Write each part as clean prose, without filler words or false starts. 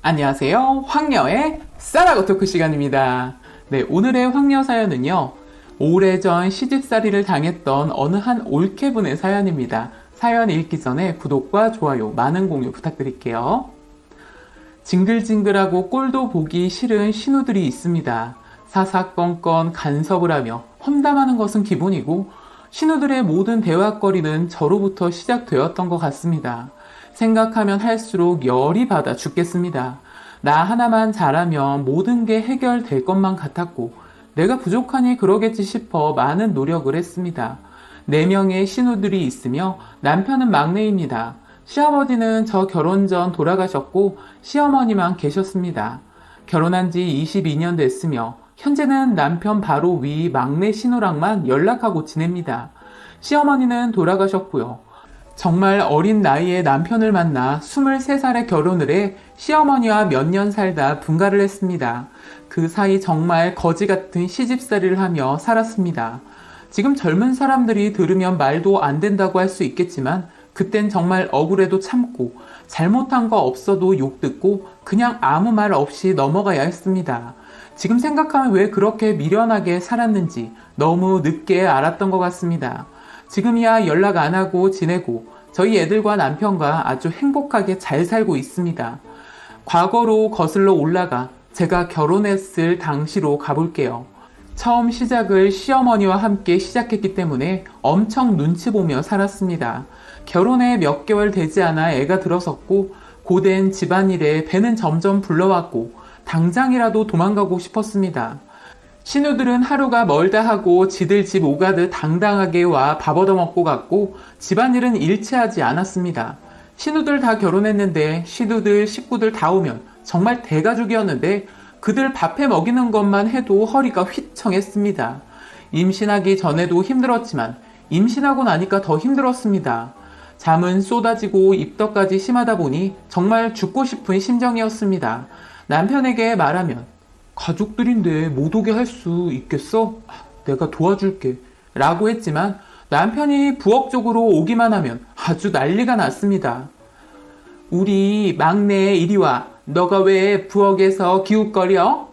안녕하세요. 황녀의 쌀하고 토크 시간입니다. 네, 오늘의 황녀 사연은요. 오래전 시집살이를 당했던 어느 한 올케분의 사연입니다. 사연 읽기 전에 구독과 좋아요, 많은 공유 부탁드릴게요. 징글징글하고 꼴도 보기 싫은 신우들이 있습니다. 사사건건 간섭을 하며 험담하는 것은 기본이고 신우들의 모든 대화거리는 저로부터 시작되었던 것 같습니다. 생각하면 할수록 열이 받아 죽겠습니다. 나 하나만 잘하면 모든 게 해결될 것만 같았고 내가 부족하니 그러겠지 싶어 많은 노력을 했습니다. 4명의 신우들이 있으며 남편은 막내입니다. 시아버지는 저 결혼 전 돌아가셨고 시어머니만 계셨습니다. 결혼한 지 22년 됐으며 현재는 남편 바로 위 막내 신우랑만 연락하고 지냅니다. 시어머니는 돌아가셨고요. 정말 어린 나이에 남편을 만나 23살에 결혼을 해 시어머니와 몇 년 살다 분가를 했습니다. 그 사이 정말 거지 같은 시집살이를 하며 살았습니다. 지금 젊은 사람들이 들으면 말도 안 된다고 할 수 있겠지만 그땐 정말 억울해도 참고 잘못한 거 없어도 욕 듣고 그냥 아무 말 없이 넘어가야 했습니다. 지금 생각하면 왜 그렇게 미련하게 살았는지 너무 늦게 알았던 것 같습니다. 지금이야 연락 안 하고 지내고 저희 애들과 남편과 아주 행복하게 잘 살고 있습니다. 과거로 거슬러 올라가 제가 결혼했을 당시로 가볼게요. 처음 시작을 시어머니와 함께 시작했기 때문에 엄청 눈치 보며 살았습니다. 결혼해 몇 개월 되지 않아 애가 들어섰고 고된 집안일에 배는 점점 불러왔고 당장이라도 도망가고 싶었습니다. 신우들은 하루가 멀다 하고 지들 집 오가듯 당당하게 와 밥 얻어먹고 갔고 집안일은 일치하지 않았습니다. 신우들 다 결혼했는데 신우들 식구들 다 오면 정말 대가족이었는데 그들 밥해 먹이는 것만 해도 허리가 휘청했습니다. 임신하기 전에도 힘들었지만 임신하고 나니까 더 힘들었습니다. 잠은 쏟아지고 입덧까지 심하다 보니 정말 죽고 싶은 심정이었습니다. 남편에게 말하면 가족들인데 못 오게 할 수 있겠어? 내가 도와줄게 라고 했지만 남편이 부엌쪽으로 오기만 하면 아주 난리가 났습니다. 우리 막내 이리 와. 너가 왜 부엌에서 기웃거려?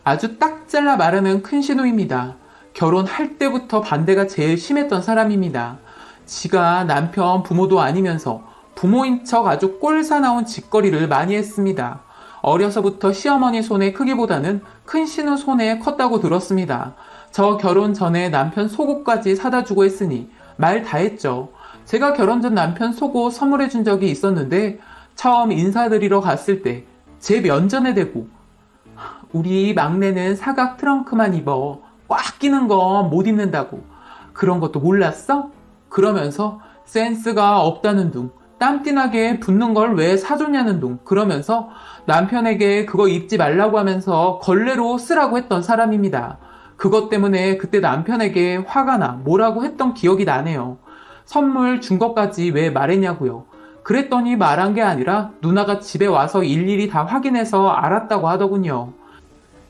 아주 딱 잘라 말하는 큰 신우입니다. 결혼할 때부터 반대가 제일 심했던 사람입니다. 지가 남편 부모도 아니면서 부모인 척 아주 꼴사나운 짓거리를 많이 했습니다. 어려서부터 시어머니 손의 크기보다는 큰 신우 손에 컸다고 들었습니다. 저 결혼 전에 남편 속옷까지 사다 주고 했으니 말 다 했죠. 제가 결혼 전 남편 속옷 선물해 준 적이 있었는데 처음 인사드리러 갔을 때 제 면전에 대고 우리 막내는 사각 트렁크만 입어. 꽉 끼는 건 못 입는다고. 그런 것도 몰랐어? 그러면서 센스가 없다는 둥. 땀띠나게 붙는 걸 왜 사줬냐는 둥. 그러면서 남편에게 그거 입지 말라고 하면서 걸레로 쓰라고 했던 사람입니다. 그것 때문에 그때 남편에게 화가 나 뭐라고 했던 기억이 나네요. 선물 준 것까지 왜 말했냐고요. 그랬더니 말한 게 아니라 누나가 집에 와서 일일이 다 확인해서 알았다고 하더군요.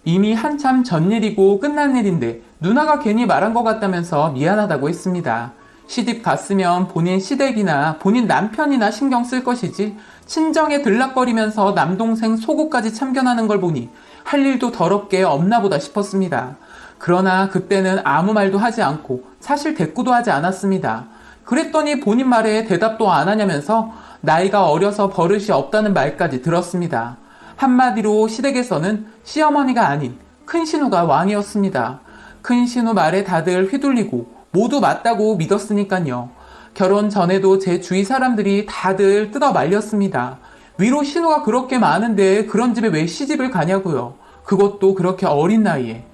이미 한참 전 일이고 끝난 일인데 누나가 괜히 말한 것 같다면서 미안하다고 했습니다. 시집 갔으면 본인 시댁이나 본인 남편이나 신경 쓸 것이지 친정에 들락거리면서 남동생 속옷까지 참견하는 걸 보니 할 일도 더럽게 없나 보다 싶었습니다. 그러나 그때는 아무 말도 하지 않고 사실 대꾸도 하지 않았습니다. 그랬더니 본인 말에 대답도 안 하냐면서 나이가 어려서 버릇이 없다는 말까지 들었습니다. 한마디로 시댁에서는 시어머니가 아닌 큰 신우가 왕이었습니다. 큰 신우 말에 다들 휘둘리고 모두 맞다고 믿었으니까요. 결혼 전에도 제 주위 사람들이 다들 뜯어 말렸습니다. 위로 신우가 그렇게 많은데 그런 집에 왜 시집을 가냐고요. 그것도 그렇게 어린 나이에.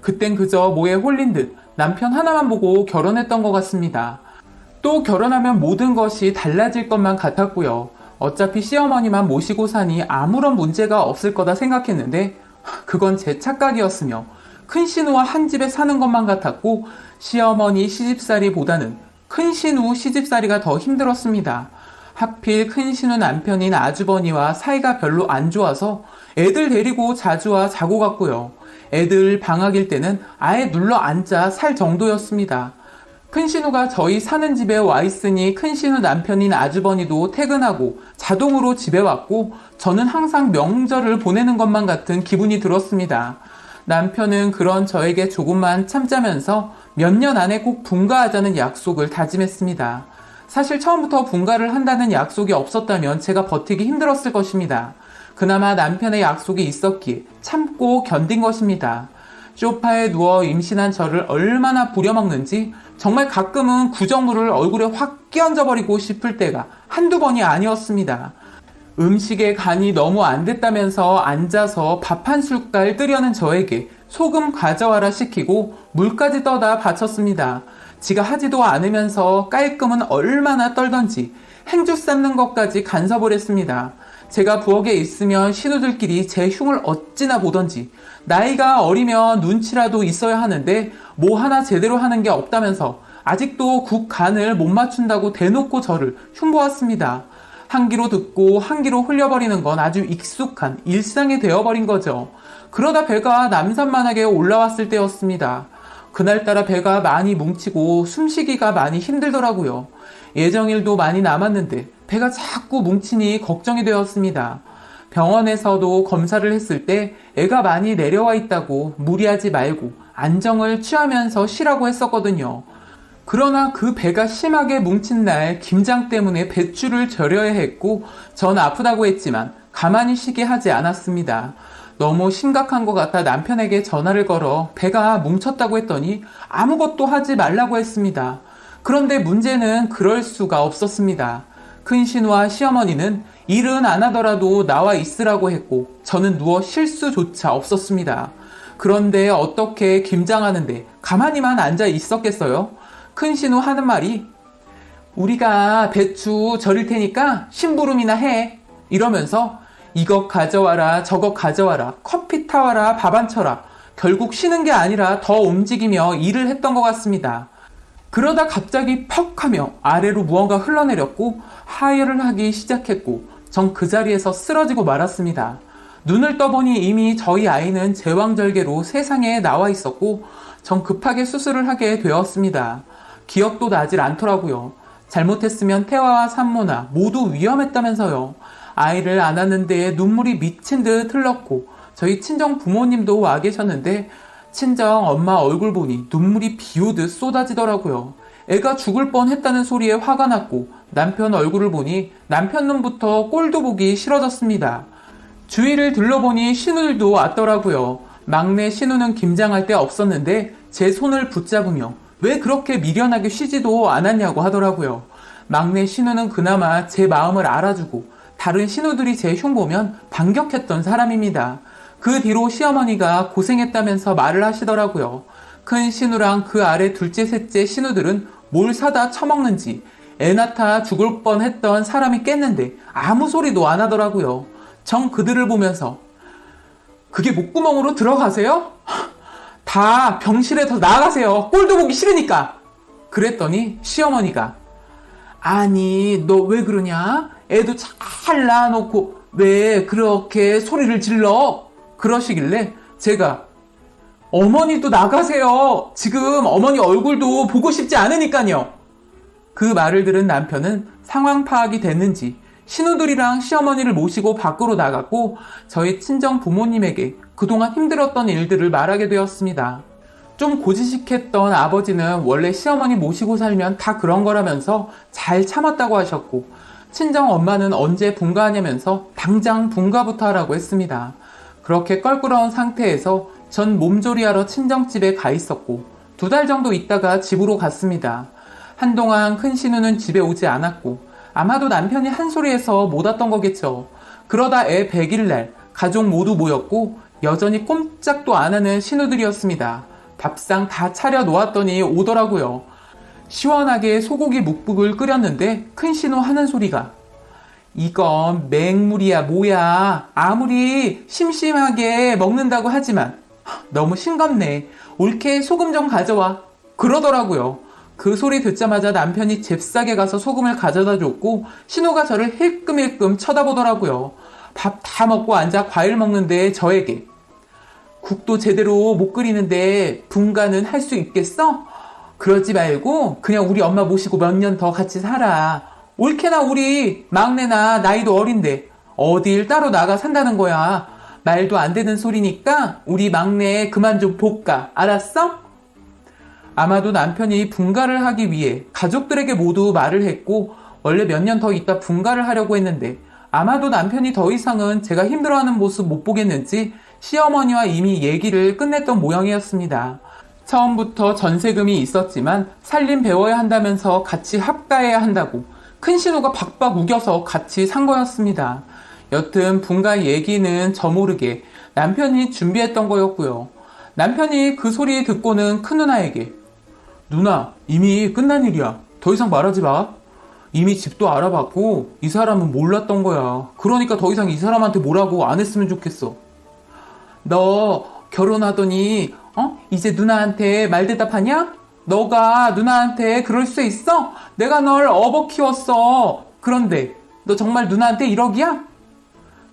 그땐 그저 뭐에 홀린 듯 남편 하나만 보고 결혼했던 것 같습니다. 또 결혼하면 모든 것이 달라질 것만 같았고요. 어차피 시어머니만 모시고 사니 아무런 문제가 없을 거다 생각했는데 그건 제 착각이었으며 큰 신우와 한 집에 사는 것만 같았고 시어머니 시집살이보다는 큰 신우 시집살이가 더 힘들었습니다. 하필 큰 신우 남편인 아주버니와 사이가 별로 안 좋아서 애들 데리고 자주 와 자고 갔고요. 애들 방학일 때는 아예 눌러 앉아 살 정도였습니다. 큰 신우가 저희 사는 집에 와 있으니 큰 신우 남편인 아주버니도 퇴근하고 자동으로 집에 왔고 저는 항상 명절을 보내는 것만 같은 기분이 들었습니다. 남편은 그런 저에게 조금만 참자면서 몇 년 안에 꼭 분가하자는 약속을 다짐했습니다. 사실 처음부터 분가를 한다는 약속이 없었다면 제가 버티기 힘들었을 것입니다. 그나마 남편의 약속이 있었기에 참고 견딘 것입니다. 소파에 누워 임신한 저를 얼마나 부려먹는지 정말 가끔은 구정물을 얼굴에 확 끼얹어버리고 싶을 때가 한두 번이 아니었습니다. 음식에 간이 너무 안 됐다면서 앉아서 밥 한 숟갈 뜨려는 저에게 소금 가져와라 시키고 물까지 떠다 바쳤습니다. 지가 하지도 않으면서 깔끔은 얼마나 떨던지 행주 삶는 것까지 간섭을 했습니다. 제가 부엌에 있으면 신우들끼리 제 흉을 어찌나 보던지 나이가 어리면 눈치라도 있어야 하는데 뭐 하나 제대로 하는 게 없다면서 아직도 국 간을 못 맞춘다고 대놓고 저를 흉보았습니다. 한 귀로 듣고 한 귀로 흘려버리는 건 아주 익숙한 일상이 되어버린 거죠. 그러다 배가 남산만하게 올라왔을 때였습니다. 그날따라 배가 많이 뭉치고 숨쉬기가 많이 힘들더라고요. 예정일도 많이 남았는데 배가 자꾸 뭉치니 걱정이 되었습니다. 병원에서도 검사를 했을 때 애가 많이 내려와 있다고 무리하지 말고 안정을 취하면서 쉬라고 했었거든요. 그러나 그 배가 심하게 뭉친 날 김장 때문에 배추를 절여야 했고 전 아프다고 했지만 가만히 쉬게 하지 않았습니다. 너무 심각한 것 같아 남편에게 전화를 걸어 배가 뭉쳤다고 했더니 아무것도 하지 말라고 했습니다. 그런데 문제는 그럴 수가 없었습니다. 큰 신우와 시어머니는 일은 안 하더라도 나와 있으라고 했고 저는 누워 쉴 수조차 없었습니다. 그런데 어떻게 김장하는데 가만히만 앉아 있었겠어요? 큰 신우 하는 말이 우리가 배추 절일 테니까 심부름이나 해 이러면서 이것 가져와라 저것 가져와라 커피 타와라 밥 안 쳐라 결국 쉬는 게 아니라 더 움직이며 일을 했던 것 같습니다. 그러다 갑자기 퍽 하며 아래로 무언가 흘러내렸고 하혈을 하기 시작했고 전 그 자리에서 쓰러지고 말았습니다. 눈을 떠보니 이미 저희 아이는 제왕절개로 세상에 나와 있었고 전 급하게 수술을 하게 되었습니다. 기억도 나질 않더라고요. 잘못했으면 태화와 산모나 모두 위험했다면서요. 아이를 안았는데 눈물이 미친 듯 흘렀고 저희 친정 부모님도 와 계셨는데 친정 엄마 얼굴 보니 눈물이 비 오듯 쏟아지더라고요. 애가 죽을 뻔했다는 소리에 화가 났고 남편 얼굴을 보니 남편 눈부터 꼴도 보기 싫어졌습니다. 주위를 둘러보니 신우들도 왔더라고요. 막내 신우는 김장할 때 없었는데 제 손을 붙잡으며 왜 그렇게 미련하게 쉬지도 않았냐고 하더라고요. 막내 신우는 그나마 제 마음을 알아주고 다른 신우들이 제 흉 보면 반격했던 사람입니다. 그 뒤로 시어머니가 고생했다면서 말을 하시더라고요. 큰 신우랑 그 아래 둘째 셋째 신우들은 뭘 사다 처먹는지 애 낳다 죽을 뻔했던 사람이 깼는데 아무 소리도 안 하더라고요. 전 그들을 보면서 그게 목구멍으로 들어가세요? 다 병실에 더 나가세요. 꼴도 보기 싫으니까. 그랬더니 시어머니가 아니 너 왜 그러냐? 애도 잘 낳아놓고 왜 그렇게 소리를 질러? 그러시길래 제가 어머니도 나가세요. 지금 어머니 얼굴도 보고 싶지 않으니까요. 그 말을 들은 남편은 상황 파악이 됐는지 신우들이랑 시어머니를 모시고 밖으로 나갔고 저희 친정 부모님에게 그동안 힘들었던 일들을 말하게 되었습니다. 좀 고지식했던 아버지는 원래 시어머니 모시고 살면 다 그런 거라면서 잘 참았다고 하셨고 친정 엄마는 언제 분가하냐면서 당장 분가부터 하라고 했습니다. 그렇게 껄끄러운 상태에서 전 몸조리하러 친정집에 가 있었고 2달 정도 있다가 집으로 갔습니다. 한동안 큰 신우는 집에 오지 않았고 아마도 남편이 한 소리해서 못 왔던 거겠죠. 그러다 애 100일날 가족 모두 모였고 여전히 꼼짝도 안 하는 신우들이었습니다. 밥상 다 차려 놓았더니 오더라고요. 시원하게 소고기 묵국을 끓였는데 큰 신우 하는 소리가 이건 맹물이야 뭐야. 아무리 심심하게 먹는다고 하지만 너무 싱겁네. 옳게 소금 좀 가져와. 그러더라고요. 그 소리 듣자마자 남편이 잽싸게 가서 소금을 가져다 줬고 신우가 저를 힐끔힐끔 쳐다보더라고요. 밥 다 먹고 앉아 과일 먹는데 저에게 국도 제대로 못 끓이는데 분가는 할 수 있겠어? 그러지 말고 그냥 우리 엄마 모시고 몇 년 더 같이 살아. 옳게나 우리 막내나 나이도 어린데 어딜 따로 나가 산다는 거야. 말도 안 되는 소리니까 우리 막내 그만 좀 볶아. 알았어? 아마도 남편이 분가를 하기 위해 가족들에게 모두 말을 했고 원래 몇 년 더 있다 분가를 하려고 했는데 아마도 남편이 더 이상은 제가 힘들어하는 모습 못 보겠는지 시어머니와 이미 얘기를 끝냈던 모양이었습니다. 처음부터 전세금이 있었지만 살림 배워야 한다면서 같이 합가해야 한다고 큰 신우가 박박 우겨서 같이 산 거였습니다. 여튼 분가 얘기는 저 모르게 남편이 준비했던 거였고요. 남편이 그 소리 듣고는 큰누나에게 누나, 이미 끝난 일이야. 더 이상 말하지 마. 이미 집도 알아봤고 이 사람은 몰랐던 거야. 그러니까 더 이상 이 사람한테 뭐라고 안 했으면 좋겠어. 너 결혼하더니 이제 누나한테 말 대답하냐? 너가 누나한테 그럴 수 있어? 내가 널 업어 키웠어. 그런데 너 정말 누나한테 1억이야?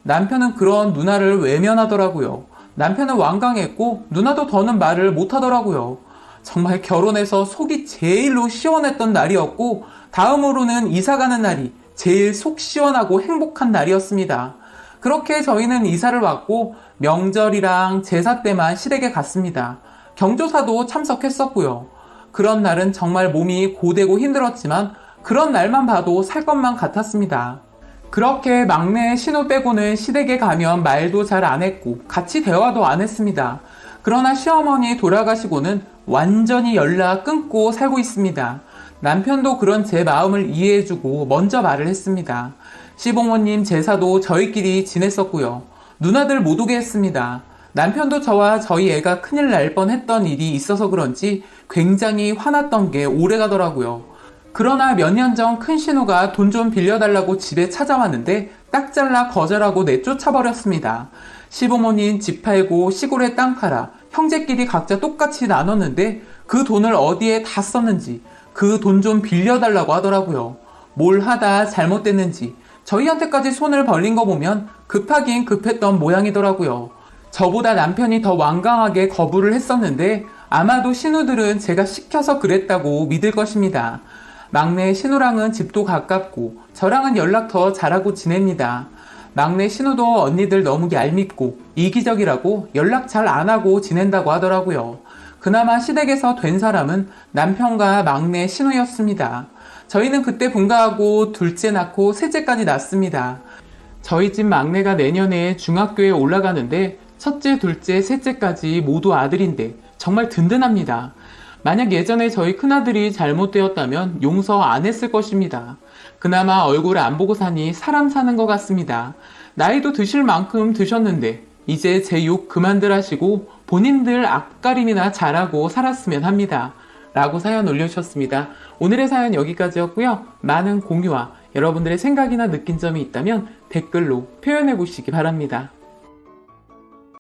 남편은 그런 누나를 외면하더라고요. 남편은 완강했고 누나도 더는 말을 못하더라고요. 정말 결혼해서 속이 제일로 시원했던 날이었고 다음으로는 이사가는 날이 제일 속 시원하고 행복한 날이었습니다. 그렇게 저희는 이사를 왔고 명절이랑 제사 때만 시댁에 갔습니다. 경조사도 참석했었고요. 그런 날은 정말 몸이 고되고 힘들었지만 그런 날만 봐도 살 것만 같았습니다. 그렇게 막내 신우 빼고는 시댁에 가면 말도 잘 안 했고 같이 대화도 안 했습니다. 그러나 시어머니 돌아가시고는 완전히 연락 끊고 살고 있습니다. 남편도 그런 제 마음을 이해해주고 먼저 말을 했습니다. 시부모님 제사도 저희끼리 지냈었고요. 누나들 못 오게 했습니다. 남편도 저와 저희 애가 큰일 날 뻔했던 일이 있어서 그런지 굉장히 화났던 게 오래가더라고요. 그러나 몇 년 전 큰 신우가 돈 좀 빌려달라고 집에 찾아왔는데 딱 잘라 거절하고 내쫓아버렸습니다. 시부모님 집 팔고 시골에 땅 팔아 형제끼리 각자 똑같이 나눴는데 그 돈을 어디에 다 썼는지 그 돈 좀 빌려달라고 하더라고요. 뭘 하다 잘못됐는지 저희한테까지 손을 벌린 거 보면 급하긴 급했던 모양이더라고요. 저보다 남편이 더 완강하게 거부를 했었는데 아마도 신우들은 제가 시켜서 그랬다고 믿을 것입니다. 막내 신우랑은 집도 가깝고 저랑은 연락 더 잘하고 지냅니다. 막내 신우도 언니들 너무 얄밉고 이기적이라고 연락 잘 안 하고 지낸다고 하더라고요. 그나마 시댁에서 된 사람은 남편과 막내 신우였습니다. 저희는 그때 분가하고 둘째 낳고 셋째까지 낳습니다. 저희 집 막내가 내년에 중학교에 올라가는데 첫째, 둘째, 셋째까지 모두 아들인데 정말 든든합니다. 만약 예전에 저희 큰아들이 잘못되었다면 용서 안 했을 것입니다. 그나마 얼굴 안 보고 사니 사람 사는 것 같습니다. 나이도 드실 만큼 드셨는데 이제 제 욕 그만들 하시고 본인들 앞가림이나 잘하고 살았으면 합니다. 라고 사연 올려주셨습니다. 오늘의 사연 여기까지였고요. 많은 공유와 여러분들의 생각이나 느낀 점이 있다면 댓글로 표현해 보시기 바랍니다.